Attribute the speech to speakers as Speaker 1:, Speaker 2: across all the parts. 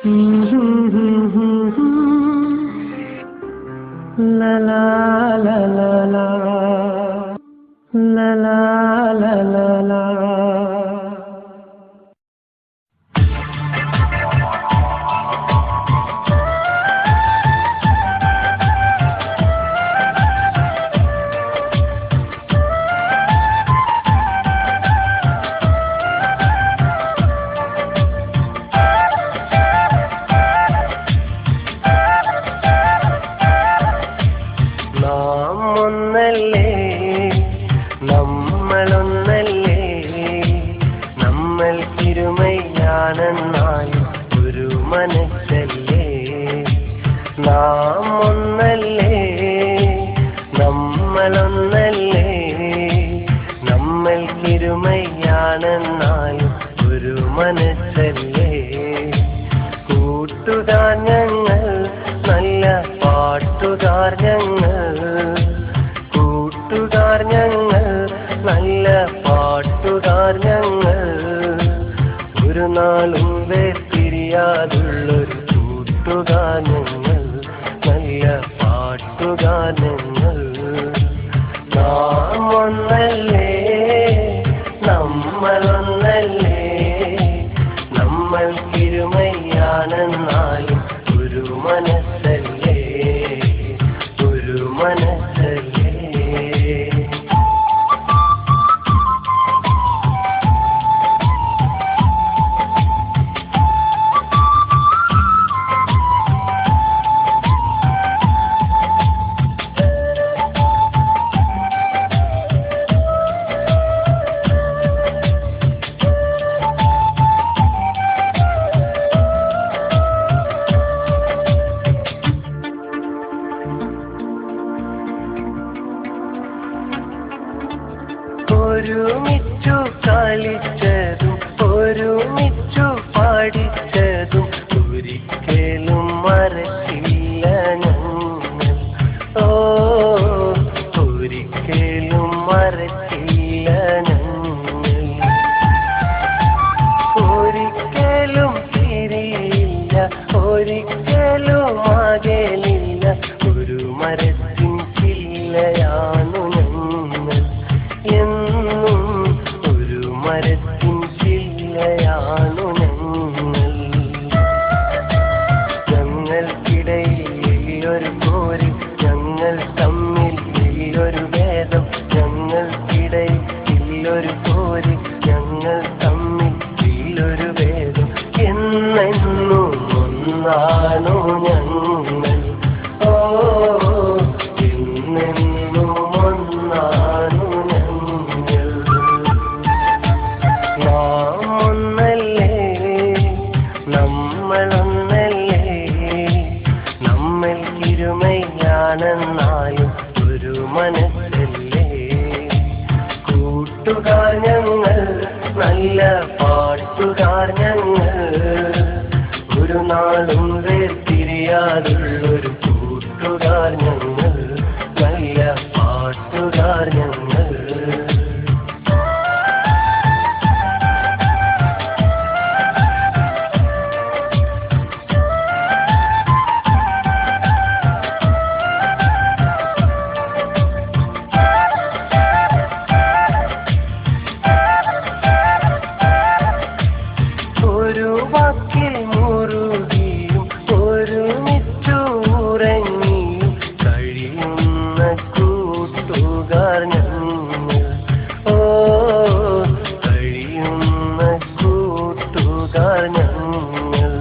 Speaker 1: La la la la la la la la la la. നമ്മളൊന്നല്ലേ ഒരു മനസ്സല്ലേ നാം ഒന്നല്ലേ നമ്മളൊന്നല്ലേ നമ്മൾക്കിരുമയാണെന്നാലും ഒരു മനസ്സല്ലേ കൂട്ടുകാർ ഞങ്ങൾ നല്ല പാട്ടുകാർ ഞങ്ങൾ കൂട്ടുകാർ ഞങ്ങൾ നല്ല പാട്ടുകാർ ഞങ്ങൾ ഒരു നാളും വേർപിരിയാതുള്ളൊരു കൂട്ടുകാർ ഞങ്ങൾ നല്ല പാട്ടുകാർ ഞങ്ങൾ നാം ഒന്നല്ലേ നമ്മളൊന്നല്ലേ നമ്മൾക്കിരുമയാണെന്നാലും ഒരു മനസ്സല്ലേ ഒരു മനസ്സല്ലേ. ഒരുമിച്ചു കളിച്ചതും ഒരുമിച്ചു പാടിച്ചതും ഒരിക്കലും മറക്കില്ല ഞങ്ങൾ. ഓ ഒരിക്കലും മറക്കില്ല ഞങ്ങൾ. ഒരിക്കലും തിരിയില്ല ഒരിക്കലും അകലില്ല ഒരു മരത്തിൻ ചില്ലയാണു ഞങ്ങൾ. എന്നും ഒരു മരത്തിൻ ചില്ലയാണു ഞങ്ങൾ. ഞങ്ങൾക്കിടയിൽ ഒരു പോര് ഞങ്ങൾ തമ്മിൽ ഒരു ഭേദം. ഞങ്ങൾക്കിടയിൽ ഒരു പോര് ഞങ്ങൾ തമ്മിൽ ഒരു ഭേദം. എന്നെന്നും ഒന്നാണു ഞങ്ങൾ. ഓ എന്നെന്നും ഒന്നാണു ഞങ്ങൾ. നാം ഒന്നല്ലേ നമ്മളൊന്നല്ലേ നമ്മൾക്കിരുമയാണെന്നാലും ഒരു മനസ്സല്ലേ കൂട്ടുകാർ ഞങ്ങൾ നല്ല പാട്ടുകാർ ഞങ്ങൾ ഒരു നാളും വേർതിരിയാതുള്ളൊരു കൂട്ടുകാർ ഞങ്ങൾ നല്ല പാട്ടുകാർ ഞങ്ങൾ. ഒരു വാക്കിൽ മുറുകിയും ഒരുമിച്ചു ഉറങ്ങിയും കഴിയുന്ന കൂട്ടുകാർ ഞങ്ങൾ. ഓ കഴിയുന്ന കൂട്ടുകാർ ഞങ്ങൾ.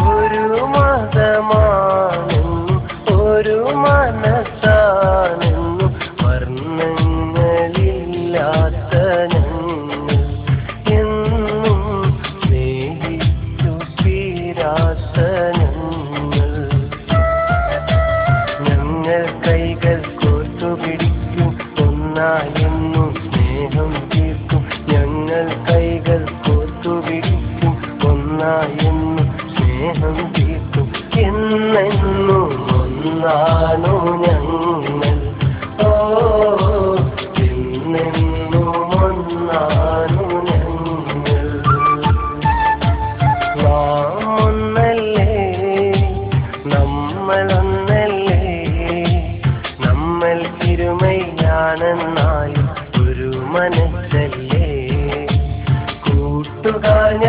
Speaker 1: ഒരു മതമാണെന്നും ഒരു മനസ്സാണെന്നും വർണ്ണങ്ങളില്ലാത്ത ഞങ്ങൾ. എന്നും സ്നേഹിച്ചു തീരാത്ത ഞങ്ങൾ. ഞങ്ങൾ കൈകൾ കോർത്തുപിടിക്കും ഒന്നായെന്നും സ്നേഹം തീർക്കും. ഞങ്ങൾ കൈകൾ കോർത്തുപിടിക്കും ഒന്നായെന്നും സ്നേഹം തീർക്കും. എന്നെന്നും ഒന്നാണു ഞങ്ങൾ. ഓ എന്നെന്നും ഒന്നാണു ഞങ്ങൾ.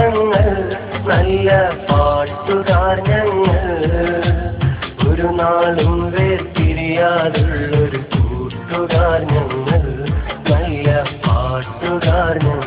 Speaker 1: ഞങ്ങൾ, നല്ല പാട്ടുകാർ ഞങ്ങൾ. ഒരു നാളും വേർപിരിയാതുള്ളൊരു കൂട്ടുകാർ ഞങ്ങൾ, നല്ല പാട്ടുകാർ ഞങ്ങൾ.